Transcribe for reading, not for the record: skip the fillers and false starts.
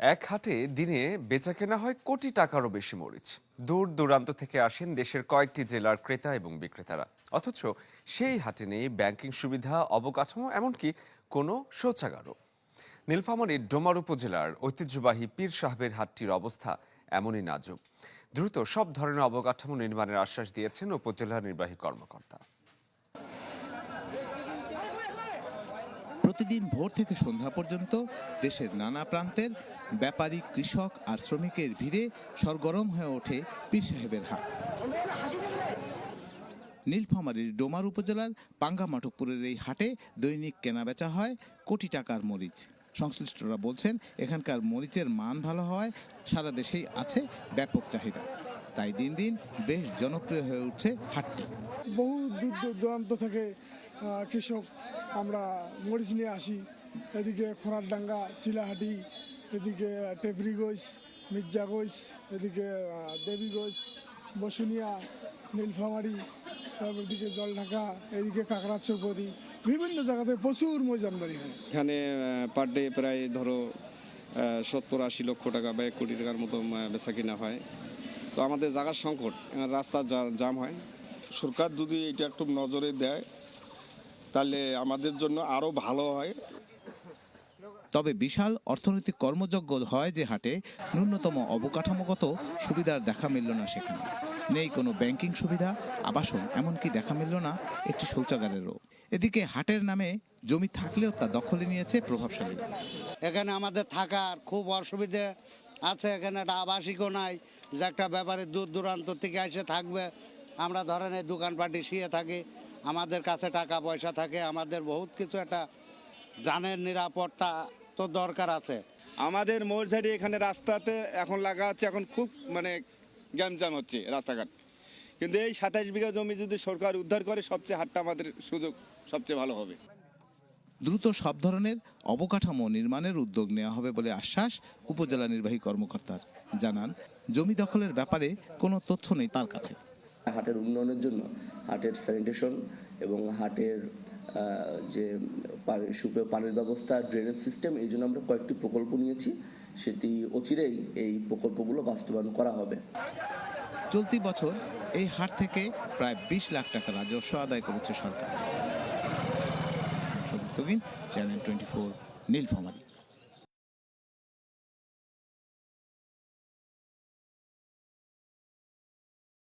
এক হাটে দিনে বেচাকেনা হয় কোটি টাকারও বেশি মরিচ। দূর দূরান্ত থেকে আসেন দেশের কয়েকটি জেলার ক্রেতা এবং বিক্রেতারা। অথচ সেই হাটে নেই ব্যাংকিং সুবিধা, অবকাঠামো, এমনকি কোনো শৌচাগারও। নীলফামারীর ডোমার উপজেলার ঐতিহ্যবাহী পীর সাহেবের হাটটির অবস্থা এমনই নাজুক। দ্রুত সব ধরনের অবকাঠামো নির্মাণের আশ্বাস দিয়েছেন উপজেলা নির্বাহী কর্মকর্তা। প্রতিদিন ভোর থেকে সন্ধ্যা পর্যন্ত দেশের নানা প্রান্তের ব্যাপারী, কৃষক আর শ্রমিকের ভিড়ে সরগরম হয়ে ওঠে পীর সাহেবের হাট। নীলফামারীর ডোমার উপজেলার পাঙ্গামাটকপুরের এই হাটে দৈনিক কেনাবেচা হয় কোটি টাকার মরিচ। সংশ্লিষ্টরা বলছেন, এখানকার মরিচের মান ভালো হওয়ায় সারা দেশেই আছে ব্যাপক চাহিদা। তাই দিন দিন বেশ জনপ্রিয় হয়ে উঠছে হাটটি। বহু দূর দূরান্ত থেকে কৃষক আমরা মরিচ নিয়ে আসি। এদিকে খোরারডাঙ্গা, চিলাহাটি, এদিকে টেপরিগঞ্জ, মির্জাগঞ্জ, এদিকে দেবীগঞ্জ, বসুনিয়া, নীলফামারী, তারপর এদিকে জলঢাকা, এদিকে কাকড়া চৌপতি, বিভিন্ন জায়গাতে প্রচুর মরিচ আমদানি হয়। এখানে পার ডে প্রায় ধরো 70-80 লক্ষ টাকা বা 1 কোটি টাকার মতো বেচা কিনা হয়। তো আমাদের জায়গার সংকট, রাস্তা জাম হয়। সরকার যদি এটা একটু নজরে দেয় তাহলে আমাদের জন্য আরও ভালো হয়। তবে বিশাল অর্থনৈতিক কর্মযজ্ঞ হয় যে হাটে, ন্যূনতম অবকাঠামোগত সুবিধার দেখা মিলল না সেখানে। নেই কোনো ব্যাংকিং সুবিধা, আবাসন, এমনকি দেখা মিলল না একটি শৌচাগারেরও। এদিকে হাটের নামে জমি থাকলেও তা দখলে নিয়েছে প্রভাবশালী। এখানে আমাদের থাকার খুব অসুবিধে আছে। এখানে একটা আবাসিকও নাই যে একটা ব্যাপারে দূর দূরান্ত থেকে এসে থাকবে। আমরা ধরেন এই দোকানপাটি শুয়ে থাকি, আমাদের কাছে টাকা পয়সা থাকে, আমাদের বহুত কিছু একটা জানের নিরাপত্তা তো দরকার আছে। আমাদের মোড়ঝাড়ি এখানে রাস্তাতে এখন লাগা আছে, এখন খুব গ্যামজাম হচ্ছে রাস্তাঘাট। কিন্তু এই 27 বিঘা জমি যদি সরকার উদ্ধার করে, সবচেয়ে হাটটা আমাদের সুযোগ সবচেয়ে ভালো হবে। দ্রুত সব ধরনের অবকাঠামো নির্মাণের উদ্যোগ নেওয়া হবে বলে আশ্বাস উপজেলা নির্বাহী কর্মকর্তার। জানান, জমি দখলের ব্যাপারে কোনো তথ্য নেই তার কাছে। হাটের উন্নয়নের জন্য হাটের স্যানিটেশন এবং হাটের যে পানির ব্যবস্থা, ড্রেনেজ সিস্টেম, এই জন্য আমরা কয়েকটি প্রকল্প নিয়েছি। সেটি অচিরেই এই প্রকল্পগুলো বাস্তবায়ন করা হবে। চলতি বছর এই হাট থেকে প্রায় 20 লাখ টাকা রাজস্ব আদায় করেছে সরকার। চ্যানেল 24, নীলফামারী।